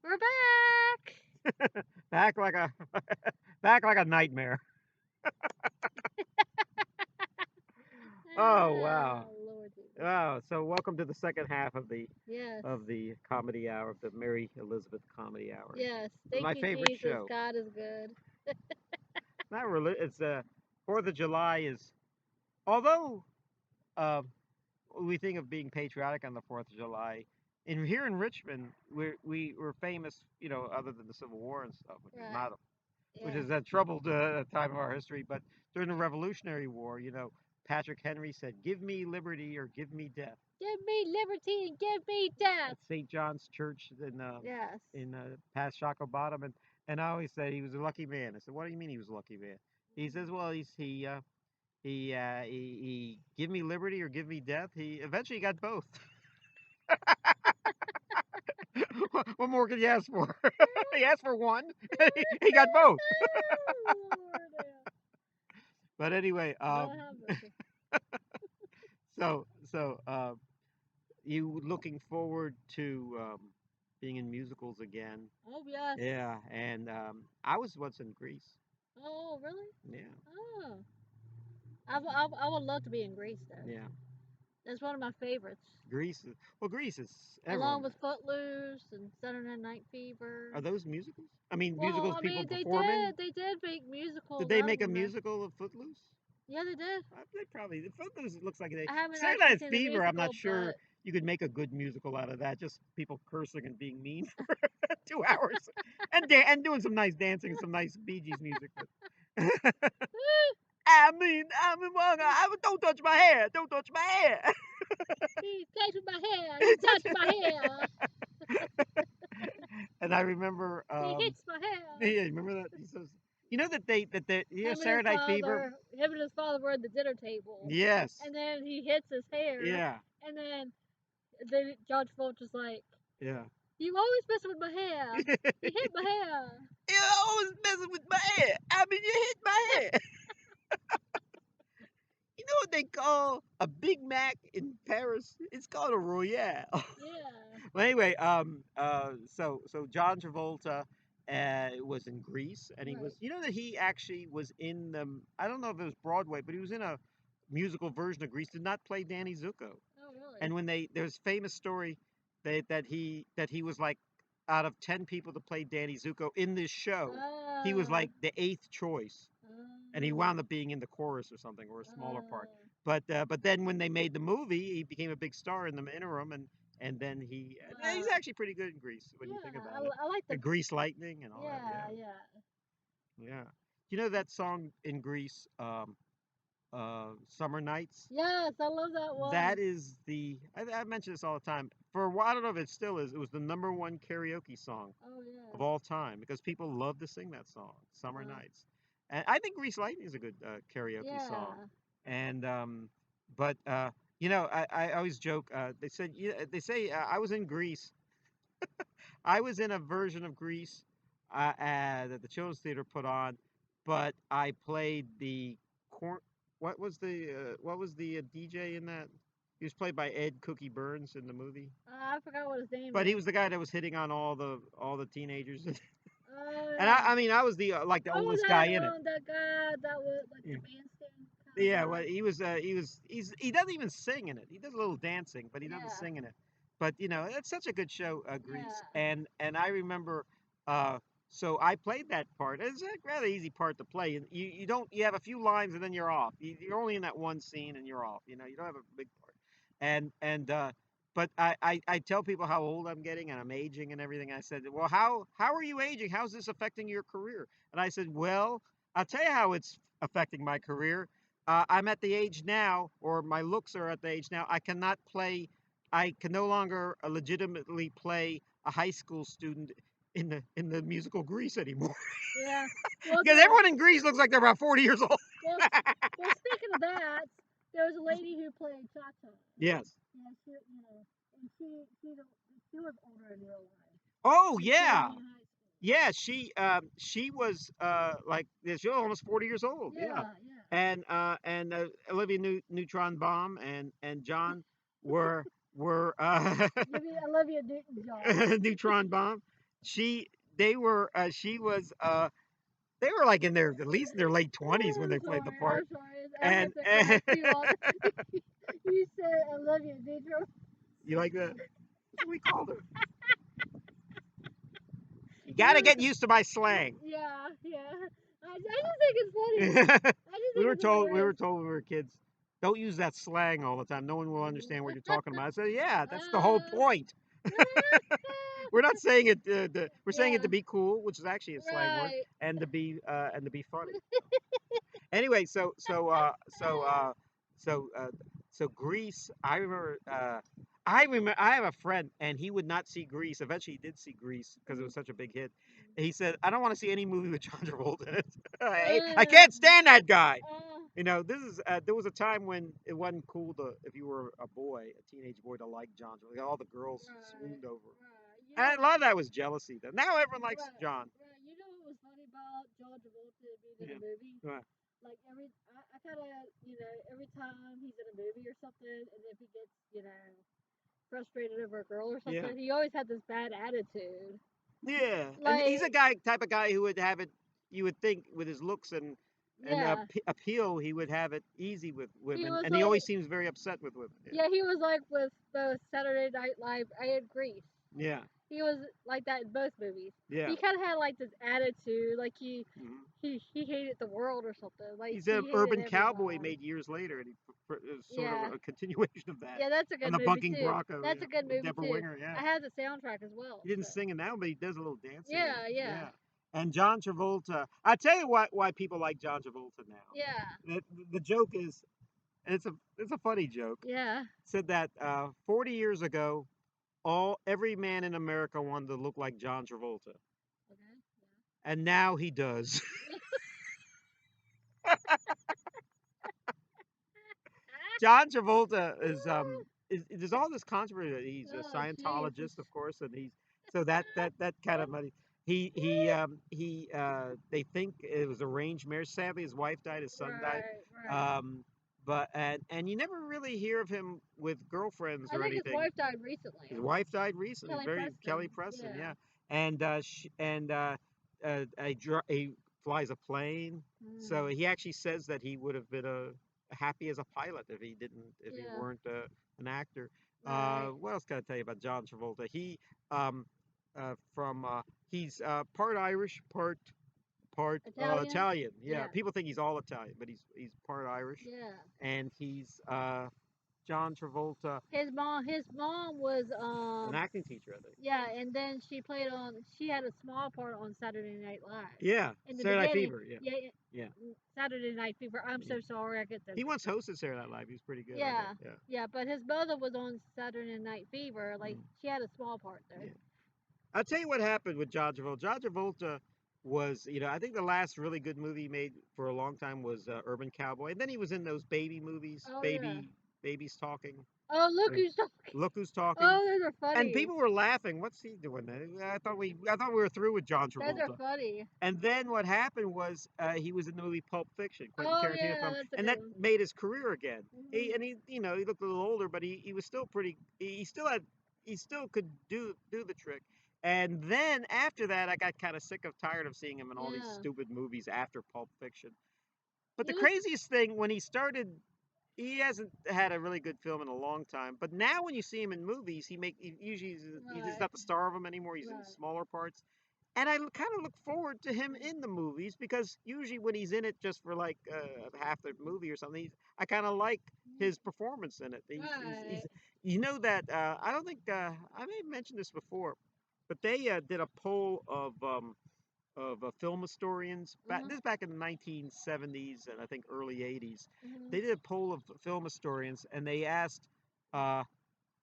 We're back. Back like a back like a nightmare. Oh wow. Lord Jesus. Oh, so welcome to the second half of the Yes. comedy hour of the Mary Elizabeth Comedy Hour. Yes. Thank My you, favorite Jesus. show. God is good. Not really. It's 4th of July is although uh, we think of being patriotic on the 4th of July. Here in Richmond, we're famous, other than the Civil War and stuff, which is Right. not which Yeah. is a troubled time of our history. But during the Revolutionary War, Patrick Henry said, "Give me liberty or give me death." Give me liberty and give me death. At St. John's Church Yes. in past Shockoe Bottom, and I always said he was a lucky man. I said, "What do you mean he was a lucky man?" He says, "Well, he give me liberty or give me death." He eventually got both. What more could you ask for? He asked for one. He got both. Lord. But anyway, Lord have mercy. so you looking forward to being in musicals again? Oh, yes. Yeah, and I was once in Greece. Oh, really? Yeah, Oh. I would love to be in Greece, though. yeah. That's one of my favorites. Greece is Along everyone. with Footloose and Saturday Night Are Fever. those musicals? I mean, Well, musicals I people mean, performing. they did make Did musicals they out of make a them. musical of Footloose? Yeah, they did. They probably. The Footloose looks like they. I haven't Saturday actually Night seen the Fever. I'm not musical, sure but you could make a good musical out of that. Just people cursing and being mean for 2 hours, and doing some nice dancing and some nice Bee Gees music. But don't touch my hair. Don't touch my hair. he's touching my hair. He's touching my hair. And I remember, He hits my hair. yeah, remember that? He says, Him and his Saturday Night Fever. father, him and his father were at the dinner table, Yes. and then he hits his hair, Yeah. and then John Travolta's like, Yeah. "You always messing with my hair. You hit my hair." You're always messing with my hair. I mean, you hit my hair. You know what they call a Big Mac in Paris? It's called a Royale. Yeah. Well, anyway, so John Travolta was in Greece, and he Right. was, that he actually was in the, I don't know if it was Broadway, but he was in a musical version of Grease. Did not play Danny Zuko, Oh, really? and when there's a famous story that he was like out of 10 people to play Danny Zuko in this show, he was Oh. like the eighth choice, and he Oh. wound up being in the chorus or something or a smaller part. Oh. But then when they made the movie, he became a big star in the interim, and then he's Wow. actually pretty good in Grease when you think Yeah, about it. I like The the. Grease Lightning and all that. Yeah, Yeah, yeah. yeah. You know that song in Grease, Summer Nights? Yes, I love that That one. is I mention this all the time. For a while, I don't know if it still is. It was the number one karaoke song Oh, of yes. all time because people love to sing that song, Summer Wow. Nights. And I think Grease Lightning is a good karaoke song. Yeah. And but I always joke. They say I was in Greece. I was in a version of Grease that the Children's Theater put on, but I played the corn. What was the DJ in that? He was played by Ed Cookie Burns in the movie, I forgot what his name but he is. was the guy that was hitting on all the teenagers. Oh, And yeah. I mean, I was the like the Oh, oldest guy in it. that guy that was like Yeah. the bandstand kind of Yeah, well, guy. he doesn't even sing in it. He does a little dancing, but he doesn't Yeah. sing in it. But it's such a good show, Grease, Yeah. and I remember, uh, so I played that part. It's a rather easy part to play. And you have a few lines and then you're off. You're only in that one scene and you're off. You don't have a big part. And but I tell people how old I'm getting and I'm aging and everything. I said, well, how are you aging? How's this affecting your career? And I said, well, I'll tell you how it's affecting my career. I'm at the age now, or my looks are at the age now. I can no longer legitimately play a high school student in the musical Grease anymore. Yeah. Well, Because everyone in Greece looks like they're about 40 years old. well, well. Speaking of that, there was a lady who played Cha-Cha. Yes. Yeah, and she was older in real life. Oh She played yeah. me in high school. Yeah, she was like she was almost 40 years old. Yeah. Yeah, yeah. And Olivia Neutron Bomb and John were Olivia Newton John. Neutron Bomb. she they were she was they were like in their at least in their late 20s when I'm they played the sorry. part. I'm sorry. I And, had to correct you on. You said I love you, did you? you like that? That's what we called her. You got to You, get used to my slang. yeah, yeah. I just think it's funny. we I just think were it's told hilarious. when we were kids, don't use that slang all the time. No one will understand what you're talking about. I said, yeah, that's the whole Uh, point. We're not saying it. We're saying it yeah, to be cool, which is actually a slang word, right. and to be funny. Anyway, so so Grease. I remember. I have a friend, and he would not see Grease. Eventually, he did see Grease because it was such a big hit. He said, "I don't want to see any movie with John Travolta in it. I Uh, can't stand that guy." uh, You know, this is there was a time when it wasn't cool to if you were a boy, a teenage boy, to like John Travolta. All the girls right, swooned over him. right. You And know, a lot of that was jealousy. Though now everyone likes right, John. right. You know what was funny about John Travolta being in Yeah. a movie? Right. Like I kind of, every time he's in a movie or something, and if he gets, frustrated over a girl or Yeah. something, he always had this bad attitude. Yeah, and he's a Like, type of guy who would have it. You would think with his looks and yeah, appeal, he would have it easy with he women, was and he like, always seems very upset with women. yeah, he was like with both Saturday Night Live and Grease. Yeah, He was like that in both movies. yeah, He kind of had like this attitude, like hmm he hated the world or something. Like He's he an hated urban cowboy everybody. made years later, and is sort of Yeah, a continuation of that. yeah, that's a And good the movie bucking too. bronco, That's yeah, a good with movie Deborah too. Winger, yeah. I have the soundtrack as well. He didn't So sing it now, but he does a little dancing in yeah, it. yeah, Yeah. And John Travolta, I tell you why people like John Travolta now. yeah, The joke is, and it's a funny joke. yeah. Said that 40 years ago, every man in America wanted to look like John Travolta, Okay. and now he does. John Travolta is there's all this controversy that he's a Oh, Jesus. Scientologist, of course, and he's so that kind of money. They think it was arranged marriage. Sadly, his wife died, his son died. Right, right. Um, but and you never really hear of him with girlfriends I or think his anything. wife died recently. His wife died recently. Kelly Very Preston. Kelly Preston, Yeah. yeah. And he flies a plane. So Mm. he actually says that he would have been happy as a pilot if he Yeah. weren't an actor. Right. What else can I tell you about John Travolta? Um, from he's part Irish, part Italian. Italian. Yeah, Yeah. people think he's all Italian, but he's part Irish, Yeah. and he's John Travolta, His mom was an acting teacher, I think. yeah, and then she had a small part on Saturday Night Live. Yeah, In the Saturday Night beginning, Fever. Yeah, yeah, yeah, Saturday Night Fever. I'm yeah. so sorry, I get those He once mixed up. hosted Saturday Night Live. He was pretty good, I Yeah, think. Yeah. yeah, but his mother was on Saturday Night Fever. Like Mm, she had a small part there. yeah. I'll tell you what happened with John Travolta. John Travolta was, I think the last really good movie he made for a long time was Urban Cowboy, and then he was in those baby movies, Oh yeah. babies talking. Oh look Uh, who's talking. Look who's talking. Oh, those are And funny. people were laughing. What's he doing there? I thought we were through with John Those are Travolta. funny. And then what happened was he was in the movie Pulp Fiction, Quentin Oh Tarantino yeah, film, that's a and good that one. made his career again. Hmm. He looked a little older, but he was still pretty. He still could do the trick. And then after that, I got kind of sick of tired of seeing him in all these Yeah. stupid movies after Pulp Fiction. But He the was. craziest thing when he started, he hasn't had a really good film in a long time. But now when you see him in movies, usually he's Right. not the star of them anymore. He's in Right. smaller parts, and I kind of look forward to him in the movies because usually when he's in it just for like half the movie or something, I kind of like his performance in it. Right. You know that I don't think I may have mentioned this before, but they did a poll of film historians back Uh-huh. this is back in the 1970s and I think early 80s. Uh-huh. They did a poll of film historians and they asked uh,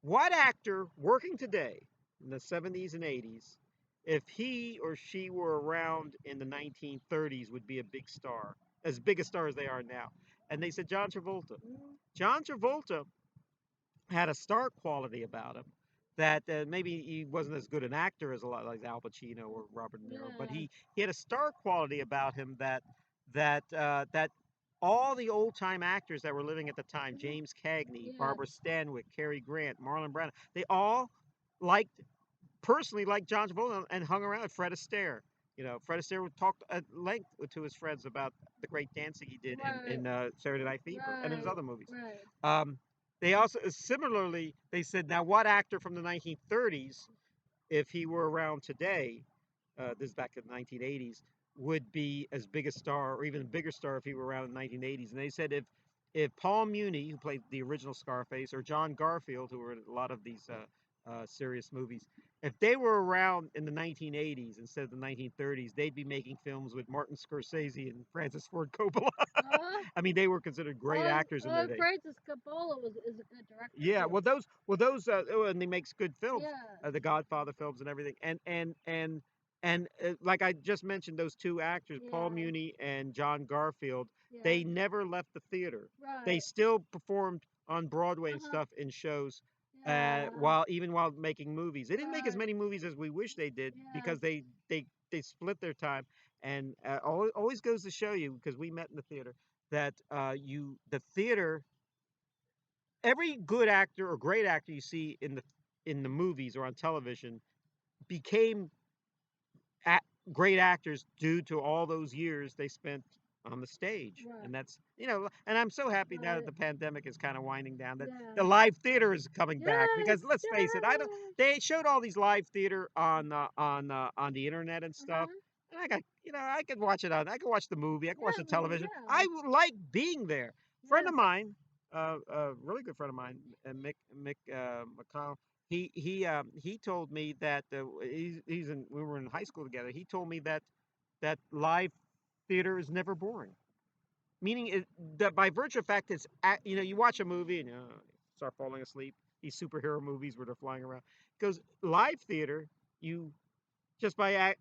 what actor working today in the 70s and 80s, if he or she were around in the 1930s, would be a big star, as big a star as they are now? And they said John Travolta. John Travolta had a star quality about him that maybe he wasn't as good an actor as a lot like Al Pacino or Robert De Niro, but Yeah. he had a star quality about him that all the old time actors that were living at the time, James Cagney, Yeah. Barbara Stanwyck, Cary Grant, Marlon Brando, they all liked personally liked John Travolta and hung around with Fred Astaire. Fred Astaire talked at length to his friends about the great dancing he did Right. in Saturday Night Fever and in his Right. other movies. Right. Um, they also similarly they said, now what actor from the 1930s, if he were around today, this is back in the 1980s, would be as big a star or even a bigger star if he were around in the 1980s. And they said if Paul Muni, who played the original Scarface, or John Garfield, who were in a lot of these serious movies, if they were around in the 1980s instead of the 1930s, they'd be making films with Martin Scorsese and Francis Ford Coppola. Uh, I mean, they were considered great actors in their day. Francis Coppola is a good director Yeah, too. and he makes good films, Yeah. the Godfather films and everything. And like I just mentioned, those two actors, Paul Yeah. Muni and John Garfield, Yeah. they never left the theater. They Right. still performed on Broadway and Uh-huh. stuff in shows, Yeah. while making movies. They didn't make as Right. many movies as we wish they did Yeah. because they split their time. And always goes to show you, because we met in the theater, that the theater, every good actor or great actor you see in the movies or on television became a great actors due to all those years they spent on the stage. Right. And and I'm so happy now that Right. the pandemic is kind of winding down, that the Yeah. live theater is coming back, Yes. because let's face it, I don't Yes. they showed all these live theater on the internet and stuff. Uh-huh. And I could watch the movie, I could watch the Yeah. television. Yeah. I like being there. Friend Yes. of mine, a really good friend of mine, Mick McConnell, he told me that we were in high school together. He told me that live theater is never boring. Meaning that by virtue of fact, you watch a movie and start falling asleep. These superhero movies where they're flying around. Because live theater, you just by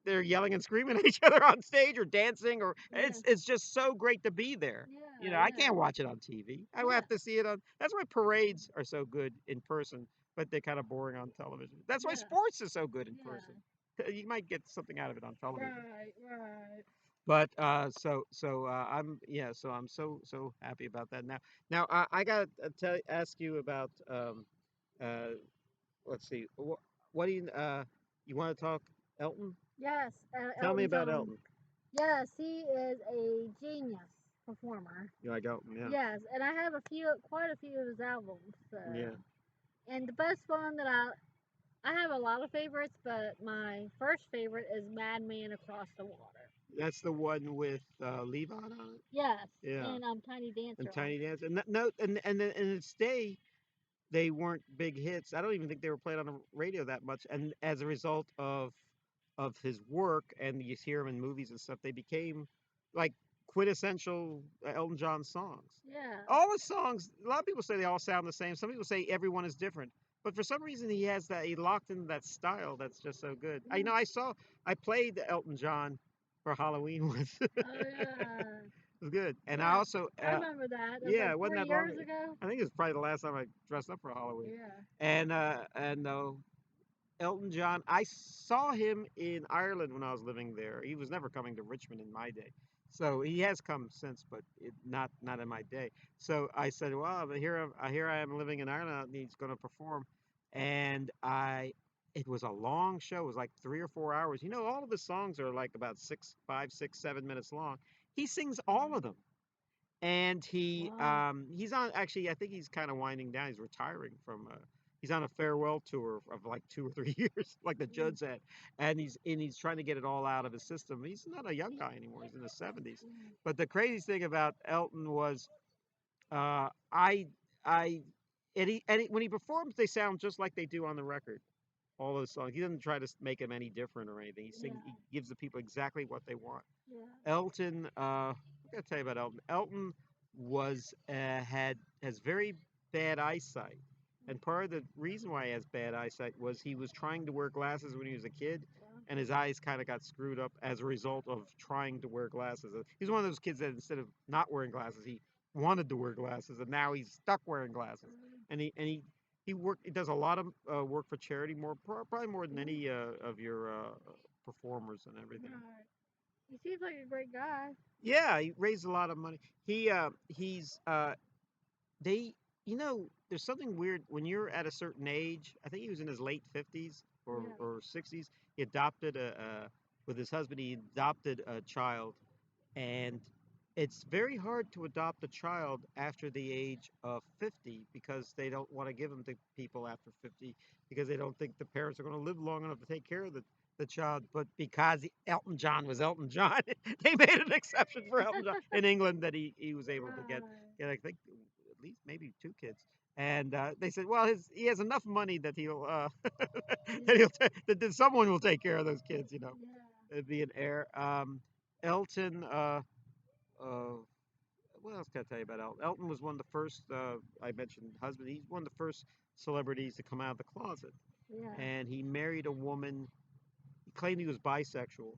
they're yelling and screaming at each other on stage or dancing, or Yeah. it's just so great to be there. Yeah. I can't Yeah. watch it on TV. I Yeah. have to see it on. That's why parades are so good in person, but they're kind of boring on television. That's why Yeah. sports is so good in person. Yeah. You might get something out of it on television. Right. Right. But I'm so happy about that. Now I got to ask you about uh let's see, what do you want to talk Elton? Yes. Tell me Elton about John. Elton. Yes, he is a genius performer. You like Elton? Yeah. Yes, and I have quite a few of his albums. So. Yeah. And the best one that I have a lot of favorites, but my first favorite is Madman Across the Water. That's the one with Levon on it. Yes, Yeah. and Tiny Dancer And on Tiny it. Dancer. And no, and in its day, they weren't big hits. I don't even think they were played on the radio that much. And as a result of his work, and you hear him in movies and stuff, they became like quintessential Elton John songs. Yeah. All the songs, a lot of people say they all sound the same. Some people say everyone is different. But for some reason, he locked into that style that's just so good. Yeah. I played Elton John for Halloween once. Oh yeah. It was good. And I Yeah. also, I remember that. It was yeah, like it wasn't three that long. years ago. I think it was probably the last time I dressed up for Halloween. Yeah. And Elton John, I saw him in Ireland when I was living there. He was never coming to Richmond in my day. So he has come since, but not in my day. So I said, well, but here I am living in Ireland, and he's going to perform. And it was a long show. It was like 3 or 4 hours. All of his songs are like about 5, 6, 7 minutes long. He sings all of them. And Wow. he's on, actually, I think he's kind of winding down. He's retiring from he's on a farewell tour of like 2 or 3 years, like the Mm. Judd said. And he's trying to get it all out of his system. He's not a young guy anymore. He's in his 70s. Mm. But the crazy thing about Elton was I I when he performs, they sound just like they do on the record. All those songs. He doesn't try to make them any different or anything. Yeah. He gives the people exactly what they want. Yeah. Elton, I gotta tell you about Elton. Elton was has very bad eyesight, and part of the reason why he has bad eyesight was he was trying to wear glasses when he was a kid, and his eyes kind of got screwed up as a result of trying to wear glasses. He's one of those kids that instead of not wearing glasses, he wanted to wear glasses, and now he's stuck wearing glasses. He does a lot of work for charity, probably more than any of your performers and everything. Right. He seems like a great guy. Yeah, he raised a lot of money. He he's they there's something weird when you're at a certain age. I think he was in his late 50s Yeah. or 60s. He adopted with his husband. He adopted a child, and it's very hard to adopt a child after the age of 50 because they don't want to give them to people after 50 because they don't think the parents are going to live long enough to take care of the child. But because Elton John was Elton John, they made an exception for Elton John in England that he was able to Right. get I think at least maybe two kids. And they said, well, he has enough money that he'll Yeah. that someone will take care of those kids. Yeah. It'd be an heir. Elton. Uh, what else can I tell you about Elton? Elton was one of the first. I mentioned husband. He's one of the first celebrities to come out of the closet, Yeah. and he married a woman. He claimed he was bisexual,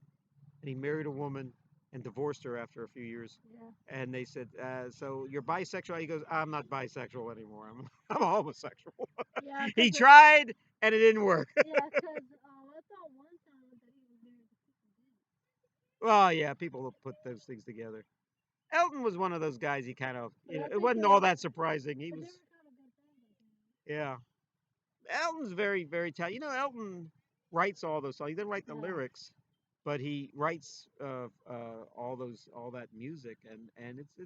and he married a woman and divorced her after a few years. Yeah. And they said, "So you're bisexual?" He goes, "I'm not bisexual anymore. I'm a homosexual." Yeah. He Cause tried, and it didn't work. yeah. Cause I thought one time that he was married to Super Well, yeah, people will put those things together. Elton was one of those guys. He kind of, But I it think wasn't all that surprising. He but they was, were kind of good friends, I think. yeah. Elton's very, very talented. Elton writes all those songs. He didn't write the Yeah. lyrics, but he writes all that music, and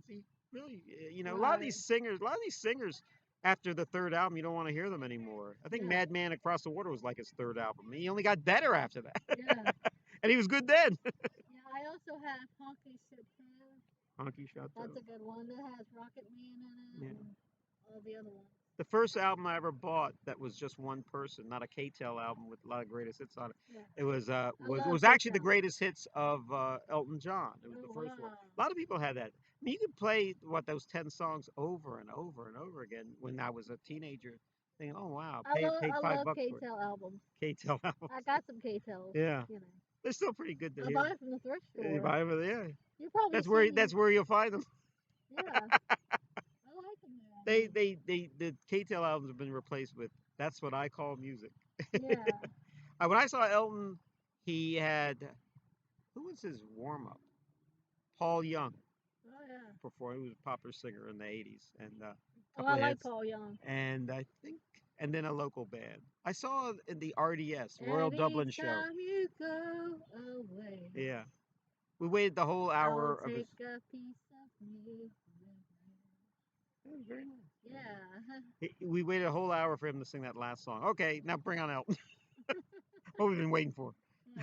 he really, Right. a lot of these singers, after the third album, you don't want to hear them anymore. I think Yeah. Madman Across the Water was like his third album. He only got better after that, Yeah. and he was good then. Yeah. I also have Honky Chateau. Honky That's Chateau. a good one. That has Rocket Man in it Yeah. and all the other ones. The first album I ever bought that was just one person, not a K-Tel album with a lot of greatest hits on it. Yeah. It was I love was actually the K-Town. greatest hits of Elton John. It was Oh the first one. wow. A lot of people had that. I mean, you could play those 10 songs over and over and over again. When I was a teenager, thinking, "Oh wow, paid I five love bucks for it." K-Tel albums. K-Tel albums. I got some K-Tels. Yeah, You know. they're still pretty good to I hear. buy from the thrift You store. buy them, yeah. You probably seen. That's where you'll find them. Yeah. I like them there. I They mean. they they the K-Tel albums have been replaced with "That's What I Call Music." Yeah. When I saw Elton, he had who was his warm up? Paul Young Oh yeah. performed. He was a popular singer in the '80s, and a Oh, couple I of like hits. Paul Young. And I think, and then a local band. I saw in the RDS Royal Dublin show. Anytime you go away, Yeah, we waited the whole I will hour of his. take a piece of me with me. It was very nice. Yeah. We waited a whole hour for him to sing that last song. Okay, now bring on Elton. What we've been waiting for.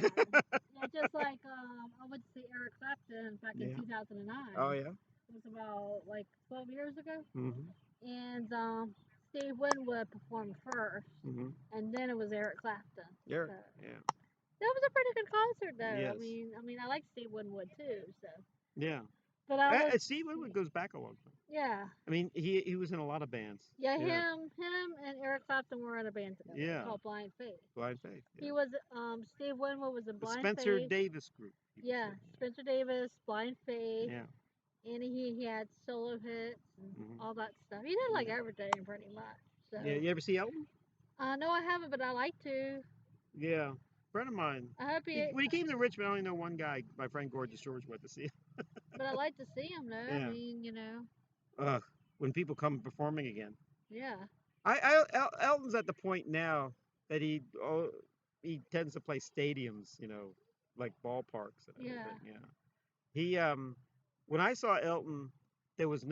Yeah. Yeah, just like I went to see Eric Clapton back in Yeah. 2009. Oh yeah. It was about like 12 years ago. Mhm. And Steve Winwood performed first, Mhm. and then it was Eric Clapton. Yeah. So Yeah. that was a pretty good concert, though. Yes. I mean, I like Steve Winwood too. So, Yeah. but I was, Steve Winwood goes back a long time. yeah, I mean, he was in a lot of bands. yeah. Yeah. Him, and Eric Clapton were in a band together Yeah. called Blind Faith. Blind Faith. Yeah. He was, Steve Winwood was in The Blind Spencer Faith. Davis group. Yeah, Spencer Davis, Blind Faith, Yeah. and he had solo hits and Mhm. all that stuff. He did like Yeah. everything pretty much. So, Yeah. You ever see Elton? no, I haven't, but I like to. Yeah. Friend of mine. I hope he. When he came to Richmond, I only know one guy. My friend Gorgeous George went to see him. But I like to see him though. I Yeah. mean, you know. When people come performing again. Yeah. Elton's at the point now that he tends to play stadiums, like ballparks and Yeah. everything. Yeah. He when I saw Elton, this was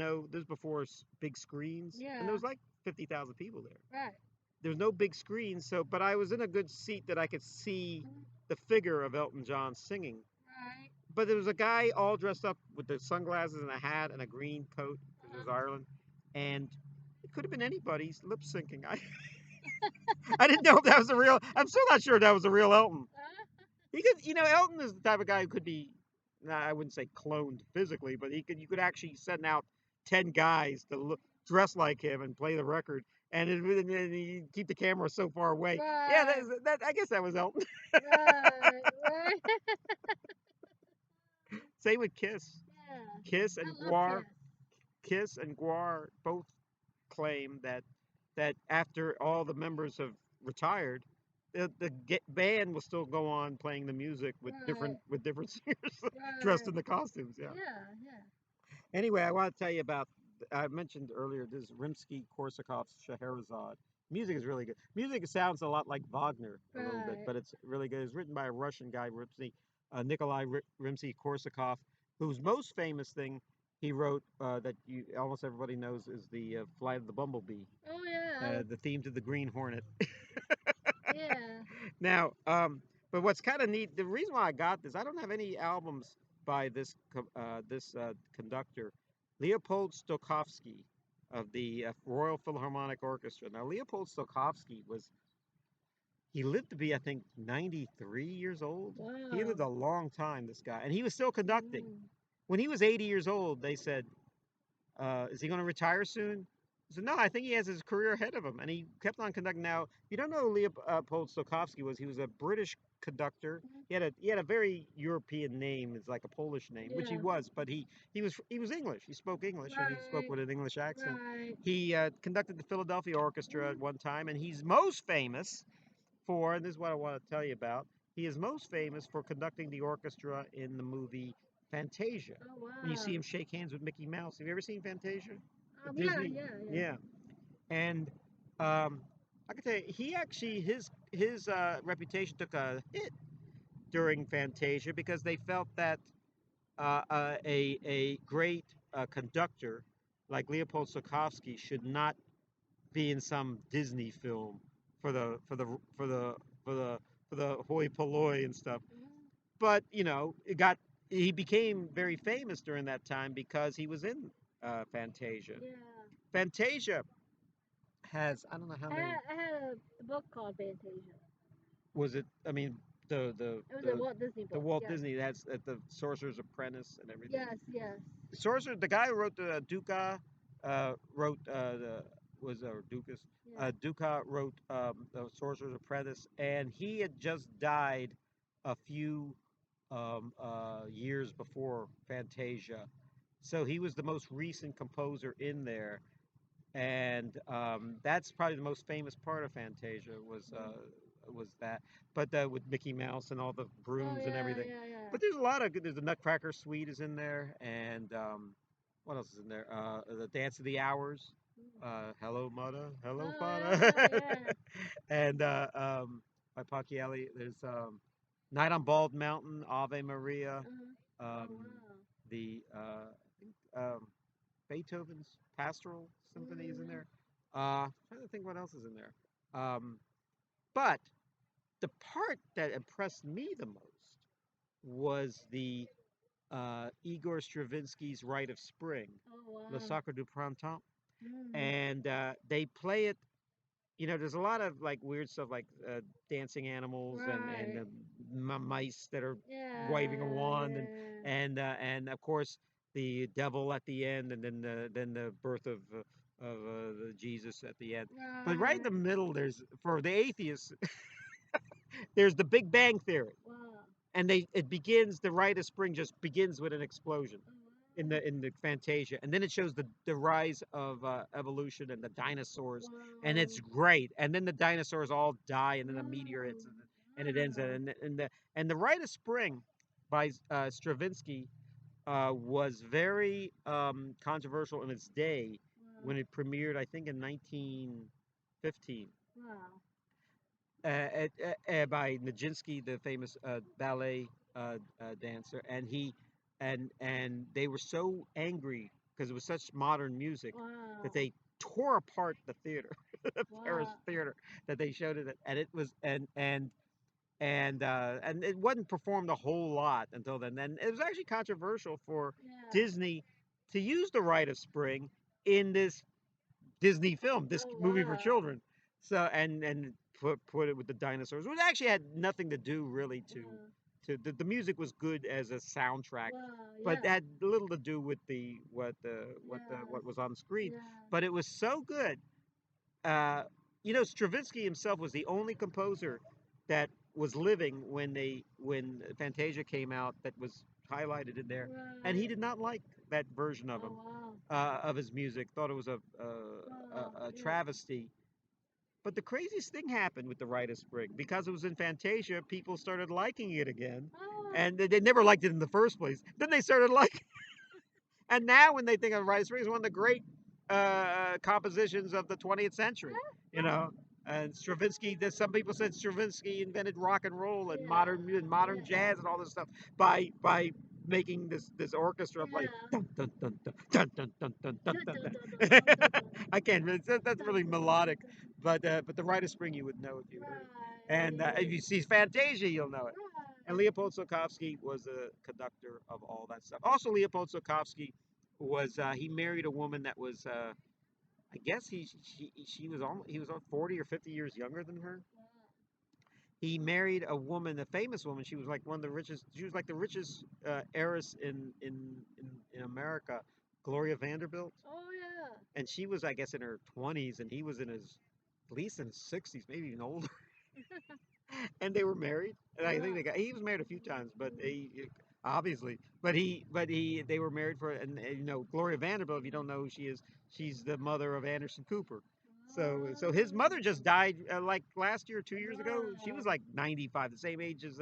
before big screens, and Yeah. there was like 50,000 people there. Right. There was no big screen, but I was in a good seat that I could see the figure of Elton John singing. Right. But there was a guy all dressed up with the sunglasses and a hat and a green coat, because it was Ireland, and it could have been anybody's lip syncing. I didn't know if that was the real. I'm still not sure that was the real Elton. He could, Elton is the type of guy who could be, nah, I wouldn't say cloned physically, but you could actually send out 10 guys to dress like him and play the record, and you keep the camera so far away. Yeah, Right. I guess that was Elton. Right. Right. Same with Kiss. Yeah. Kiss I and love Guar. Kiss. Kiss and Guar both claim that after all the members have retired, the band will still go on playing the music with Right. different singers dressed Right. in the costumes. Yeah. Yeah. Yeah. Anyway, I want to tell you about I mentioned earlier, this Rimsky-Korsakov's Scheherazade. Music is really good. Music sounds a lot like Wagner a little bit, Right. but it's really good. It's written by a Russian guy, Nikolai Rimsky-Korsakov, whose most famous thing he wrote that almost everybody knows is the Flight of the Bumblebee, Oh yeah. the theme to the Green Hornet. Yeah. Now, but what's kind of neat, the reason why I got this, I don't have any albums by this conductor, Leopold Stokowski of the Royal Philharmonic Orchestra. Now, Leopold Stokowski he lived to be, I think, 93 years old. He lived Wow. a long time, this guy, and he was still conducting. Mm. When he was 80 years old, they said, is he going to retire soon? He said, no, I think he has his career ahead of him. And he kept on conducting. Now, you don't know who Leopold Stokowski was. He was a British conductor. He had a very European name. It's like a Polish name, which he Yeah. was, but he was English. He spoke English, and he spoke Right. with an English accent. Right. He conducted the Philadelphia Orchestra at Mm. one time, and he's most famous for, and this is what I want to tell you about, he is most famous for conducting the orchestra in the movie Fantasia. Oh When you see wow. him shake hands with Mickey Mouse. Have you ever seen Fantasia? The Yeah, Disney? yeah, yeah. Yeah. And I can tell you, he actually, his reputation took a hit during Fantasia because they felt that a great conductor like Leopold Stokowski should not be in some Disney film for the hoi polloi and stuff. Mhm. But he became very famous during that time because he was in Fantasia. Yeah. Fantasia has, I don't know how many. I had a book called Fantasia. Was it? I mean, the the It was a the Walt Disney the book. Walt Yes. Disney that's at the Sorcerer's Apprentice and everything. Yes. Yes. The guy who wrote the wrote the was or Dukas Yeah. Duca wrote the Sorcerer's Apprentice, and he had just died a few years before Fantasia, so he was the most recent composer in there, and that's probably the most famous part of Fantasia was that, but with Mickey Mouse and all the Oh brooms and yeah, everything. yeah, yeah. But there's a lot of good. There's the Nutcracker Suite is in there, and what else is in there? The Dance of the Hours. Mm. Hello, Mother. Hello, Oh Father. yeah, yeah. And by Pacchielli. There's Night on Bald Mountain, Ave Maria. Oh Um, wow. the I think Beethoven's Pastoral Symphony is in Mm. there. Trying to think what else is in there. But the part that impressed me the most was the Igor Stravinsky's Rite of Spring, Oh Le wow. Sacre du Printemps, Mm. and they play it. There's a lot of like weird stuff like dancing animals and Right. mice that are waving a Yeah, wand yeah. and of course the devil at the end and then the birth of the Jesus at the end. But right in the Right. middle, there's for the atheists, there's the Big Bang Theory, Wow. and the Rite of Spring just begins with an explosion Oh in the Fantasia, and then it shows the rise of evolution and the dinosaurs, and wow. it's great. And then the dinosaurs all die, and then a meteor Wow. hits, and it ends. Wow. And the Rite of Spring by Stravinsky was very controversial in its day Wow. when it premiered, I think, in 1915 Wow. by Nijinsky, the famous ballet dancer, and they were so angry because it was such modern music that Wow. they tore apart the theater, the Paris Wow. theater that they showed it at, and it was and it wasn't performed a whole lot until then. And it was actually controversial for Yeah. Disney to use the Rite of Spring in this Disney film, this Oh movie for wow. children. So and put it with the dinosaurs, which actually had nothing to do really Wow. to the music was good as a soundtrack, Wow. but Yes. had little to do with the Yes. what was on screen. Yes. But it was so good. Stravinsky himself was the only composer that was living when Fantasia came out that was highlighted in there, and he Right. did not like that version of Oh him wow. of his music. Thought it was Wow. a Yeah. travesty. But the craziest thing happened with the Rite of Spring because it was in Fantasia. People started liking it again, Oh. and they never liked it in the first place. Then they started liking, And now when they think of Rite of Spring, it's one of the great compositions of the 20th century. You know, and Stravinsky. There's some people said Stravinsky invented rock and roll and modern jazz and all this stuff by making this orchestra play dun dun dun dun dun dun dun dun dun dun. I can't really. That's really melodic, but the Rite of Spring you would know if you heard it. And if you see Fantasia, you'll know it. And Leopold Stokowski was a conductor of all that stuff. Also, Leopold Stokowski was he married a woman that was I guess she was almost he was 40 or 50 years younger than her. He married a woman, a famous woman. She was like one of the richest. She was like the richest heiress in America, Gloria Vanderbilt. Oh yeah. And she was, I guess, in her 20s, and he was in his at least in his 60s, maybe even older. And they were married. And I think he was married a few times, but obviously, but they were married for, and you know, Gloria Vanderbilt. If you don't know who she is, she's the mother of Anderson Cooper. So his mother just died like last year, 2 years ago. She was like 95, the same age as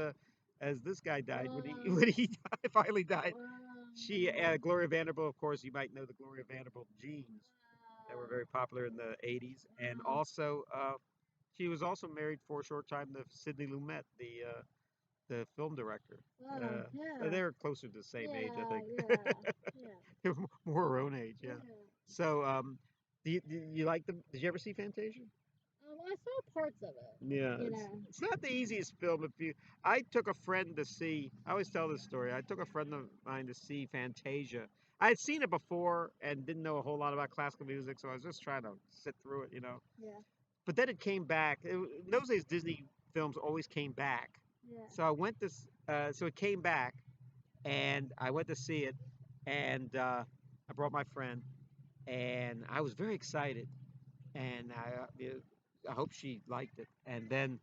this guy died when he finally died. She Gloria Vanderbilt, of course, you might know the Gloria Vanderbilt jeans that were very popular in the 80s, and also she was also married for a short time to Sidney Lumet, the film director. Yeah. They're closer to the same age, I think. Yeah. They're more our own age, yeah. So, do you like them? Did you ever see Fantasia? I saw parts of it. Yeah, You it's, know. it's not the easiest film. If you, I took a friend to see. I always tell this story. I took a friend of mine to see Fantasia. I had seen it before and didn't know a whole lot about classical music, so I was just trying to sit through it, you know. Yeah. But then it came back. In those days, Disney films always came back. Yeah. So I went to, so it came back, and I went to see it, and I brought my friend, and I was very excited, and I hope she liked it. And then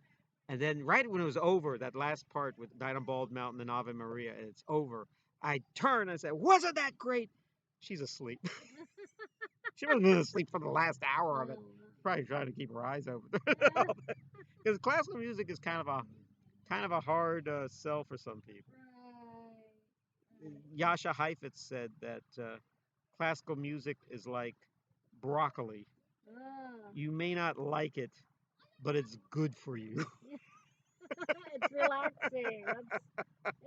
right when it was over, that last part with Night on Bald Mountain and Ave Maria, and it's over, I turned and said, "Wasn't that great?" She's asleep. She must have been asleep for the last hour of it. Probably trying to keep her eyes open. Because classical music is kind of a hard sell for some people. Yasha Heifetz said that classical music is like broccoli. You may not like it, but it's good for you. It's relaxing.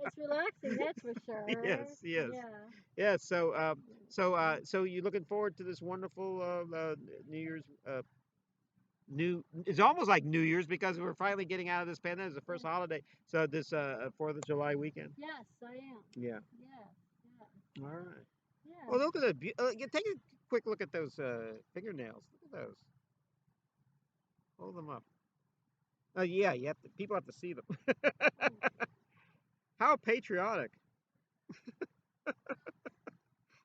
It's relaxing, that's for sure. Yes, yes. Yeah. Yeah. So you looking forward to this wonderful New Year's it's almost like New Year's because we're finally getting out of this pandemic. It's the first holiday. So this 4th of July weekend. Yes, I am. Yeah. Yeah. All right. Yeah. Well, look at that. Take a quick look at those fingernails. Look at those. Hold them up. Oh yeah, people have to see them. How patriotic.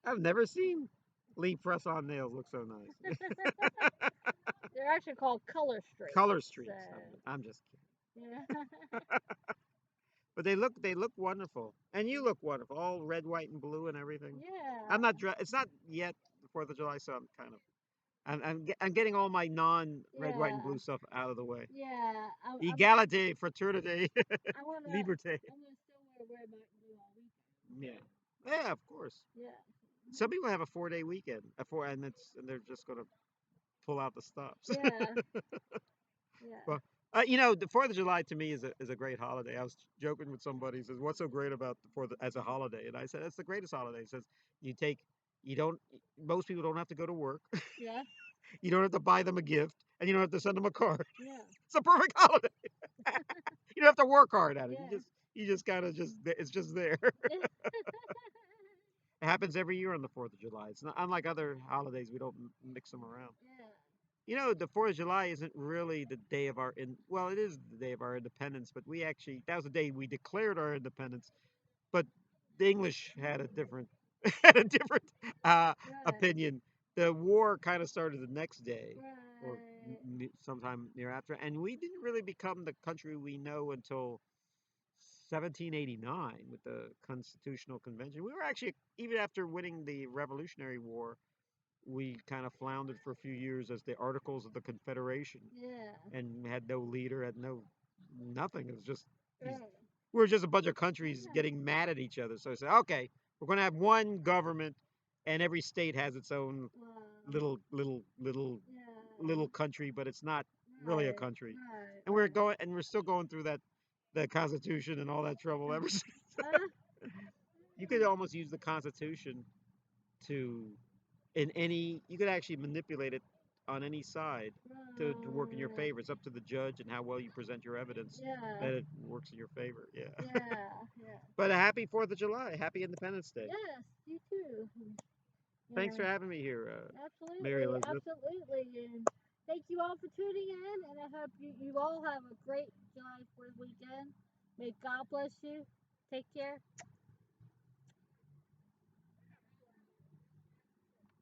I've never seen Lee press on nails look so nice. They're actually called color streaks. Color streaks. I'm just kidding. Yeah. But they look wonderful, and you look wonderful, all red, white, and blue, and everything. Yeah. I'm not. It's not yet the 4th of July, so I'm kind of. I'm getting all my non-red, white, and blue stuff out of the way. Yeah. Egalite, fraternity, I'm liberté. gonna still wear red, white, and blue all weekend. Yeah. Yeah, of course. Yeah. Some people have a 4-day weekend, and they're just gonna pull out the stops. Yeah. Yeah. Well, the 4th of July to me is a great holiday. I was joking with somebody. He says, "What's so great about the 4th as a holiday?" And I said, "That's the greatest holiday." He says, you don't, most people don't have to go to work. Yeah. You don't have to buy them a gift, and you don't have to send them a card. Yeah. It's a perfect holiday. You don't have to work hard at it. Yeah. You just kind of it's just there. It happens every year on the 4th of July. It's not unlike other holidays. We don't mix them around. Yeah. The 4th of July isn't really the day of well, it is the day of our independence, but that was the day we declared our independence. But the English had a different had a different opinion. The war kind of started the next day, or sometime near after, and we didn't really become the country we know until 1789 with the Constitutional Convention. We were actually, even after winning the Revolutionary War, we kind of floundered for a few years as the Articles of the Confederation. Yeah. And had no leader, had nothing. It was just, we were just a bunch of countries getting mad at each other. So I said, okay, we're going to have one government, and every state has its own Wow. little Yeah. country, but it's not really a Right. country. Right. And we're still going through that Constitution and all that trouble ever since. Huh? You could almost use the Constitution to you could actually manipulate it on any side to work in your Right. favor. It's up to the judge and how well you present your evidence Yeah. that it works in your favor. Yeah. Yeah. Yeah. But a happy 4th of July. Happy Independence Day. Yes, you too. Thanks Yeah. for having me here, Mary Absolutely. Elizabeth. Absolutely. And thank you all for tuning in. And I hope you all have a great July 4th weekend. May God bless you. Take care.